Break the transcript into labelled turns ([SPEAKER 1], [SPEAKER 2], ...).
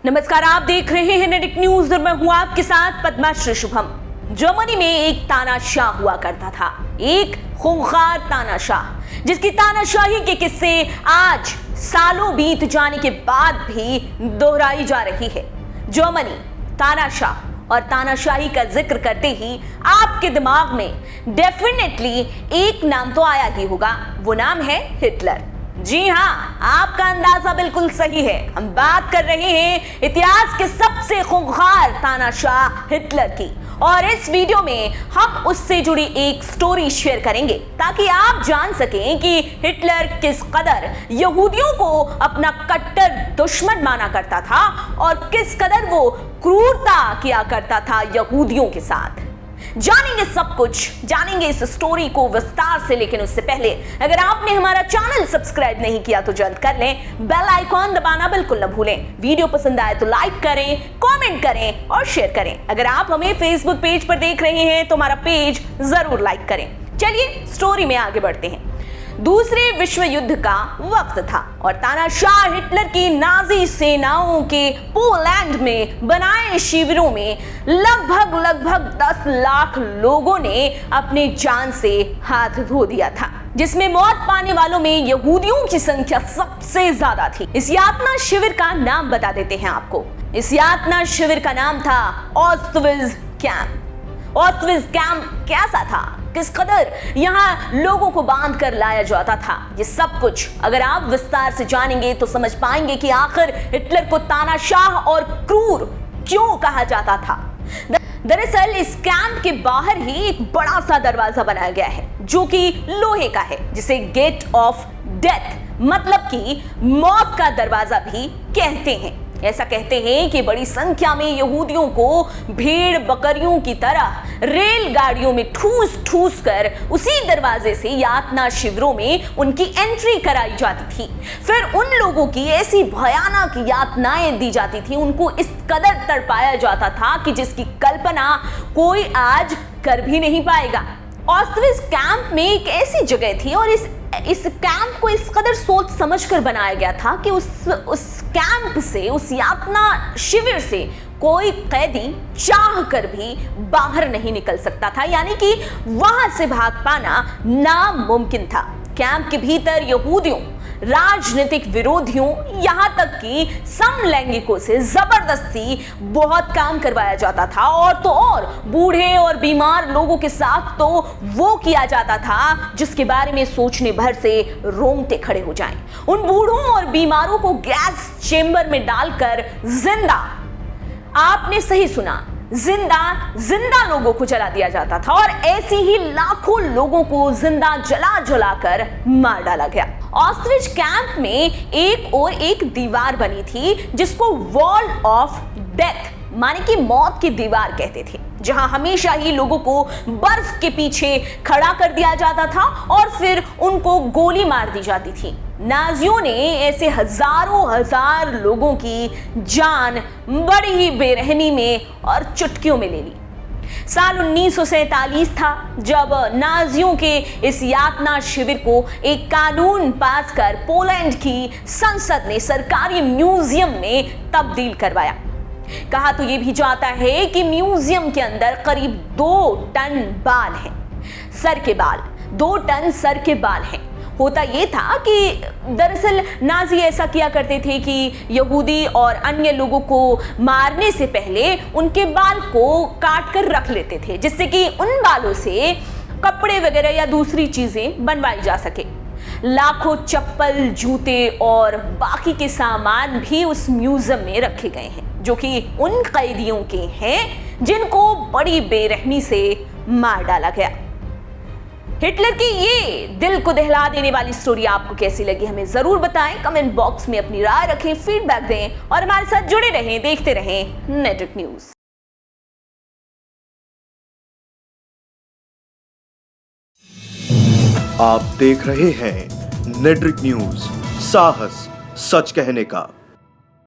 [SPEAKER 1] नमस्कार, आप देख रहे हैं नेटिक न्यूज और मैं हूं आपके साथ पद्माश्री शुभम। जर्मनी में एक तानाशाह हुआ करता था, एक खूंखार तानाशाह, जिसकी तानाशाही के किस्से आज सालों बीत जाने के बाद भी दोहराई जा रही है। जर्मनी, तानाशाह और तानाशाही का जिक्र करते ही आपके दिमाग में डेफिनेटली एक नाम तो आया ही होगा, वो नाम है हिटलर। जी हाँ, आपका अंदाजा बिल्कुल सही है। हम बात कर रहे हैं इतिहास के सबसे खूंखार तानाशाह हिटलर की, और इस वीडियो में हम उससे जुड़ी एक स्टोरी शेयर करेंगे ताकि आप जान सकें कि हिटलर किस कदर यहूदियों को अपना कट्टर दुश्मन माना करता था और किस कदर वो क्रूरता किया करता था यहूदियों के साथ। जानेंगे सब कुछ, जानेंगे इस स्टोरी को विस्तार से, लेकिन उससे पहले अगर आपने हमारा चैनल सब्सक्राइब नहीं किया तो जल्द कर लें, बेल आइकॉन दबाना बिल्कुल न भूलें। वीडियो पसंद आए तो लाइक करें, कमेंट करें और शेयर करें। अगर आप हमें फेसबुक पेज पर देख रहे हैं तो हमारा पेज जरूर लाइक करें। चलिए स्टोरी में आगे बढ़ते हैं। दूसरे विश्व युद्ध का वक्त था और तानाशाह हिटलर की नाजी सेनाओं के पोलैंड में बनाए शिविरों में लगभग 10 लाख लोगों ने अपने जान से हाथ धो दिया था, जिसमें मौत पाने वालों में यहूदियों की संख्या सबसे ज्यादा थी। इस यातना शिविर का नाम बता देते हैं आपको। इस यातना शिविर का नाम था ऑस्टविट्ज़ कैंप। ऑस्टविट्ज़ कैंप कैसा था, किस कदर यहाँ लोगों को बांध कर लाया जाता था, ये सब कुछ अगर आप विस्तार से जानेंगे तो समझ पाएंगे कि आखिर हिटलर को तानाशाह और क्रूर क्यों कहा जाता था। दरअसल इस कैंप के बाहर ही एक बड़ा सा दरवाजा बनाया गया है जो कि लोहे का है, जिसे गेट ऑफ डेथ मतलब कि मौत का दरवाजा भी कहते हैं। ऐसा कहते हैं कि बड़ी संख्या में यहूदियों को भेड़ बकरियों की तरह रेलगाड़ियों में ठूस कर उसी दरवाजे से यातना शिविरों में उनकी एंट्री कराई जाती थी। फिर उन लोगों की ऐसी भयानक यातनाएं दी जाती थी, उनको इस कदर तड़पाया जाता था कि जिसकी कल्पना कोई आज कर भी नहीं पाएगा। ऑस्टविट्ज़ कैंप में एक ऐसी जगह थी और इस कैंप को इस कदर सोच समझकर बनाया गया था कि उस कैंप से, उस यातना शिविर से कोई कैदी चाह कर भी बाहर नहीं निकल सकता था, यानी कि वहां से भाग पाना नामुमकिन था। कैंप के भीतर यहूदियों, राजनीतिक विरोधियों, यहां तक कि समलैंगिकों से जबरदस्ती बहुत काम करवाया जाता था, और तो और बूढ़े और बीमार लोगों के साथ तो वो किया जाता था जिसके बारे में सोचने भर से रोंगटे खड़े हो जाएं। उन बूढ़ों और बीमारों को गैस चेंबर में डालकर जिंदा, आपने सही सुना, जिंदा लोगों को जला दिया जाता था, और ऐसे ही लाखों लोगों को जिंदा जला कर मार डाला गया। ऑस्टविट्ज़ कैंप में एक और एक दीवार बनी थी जिसको वॉल ऑफ डेथ माने कि मौत की दीवार कहते थे, जहां हमेशा ही लोगों को बर्फ के पीछे खड़ा कर दिया जाता था और फिर उनको गोली मार दी जाती थी। नाजियों ने ऐसे हजार लोगों की जान बड़ी ही बेरहमी में और चुटकियों में ले ली। साल 1947 था जब नाजियों के इस यातना शिविर को एक कानून पास कर पोलैंड की संसद ने सरकारी म्यूजियम में तब्दील करवाया। कहा तो ये भी जाता है कि म्यूजियम के अंदर करीब 2 टन बाल हैं, सर के बाल, 2 टन सर के बाल हैं। होता ये था कि दरअसल नाजी ऐसा किया करते थे कि यहूदी और अन्य लोगों को मारने से पहले उनके बाल को काट कर रख लेते थे, जिससे कि उन बालों से कपड़े वगैरह या दूसरी चीजें बनवाई जा सके। लाखों चप्पल, जूते और बाकी के सामान भी उस म्यूजियम में रखे गए हैं, जो कि उन कैदियों के हैं जिनको बड़ी बेरहमी से मार डाला गया। हिटलर की ये दिल को दहला देने वाली स्टोरी आपको कैसी लगी, हमें जरूर बताएं। कमेंट बॉक्स में अपनी राय रखें, फीडबैक दें और हमारे साथ जुड़े रहें, देखते रहें नेटिक न्यूज।
[SPEAKER 2] आप देख रहे हैं नेटिक न्यूज, साहस सच कहने का।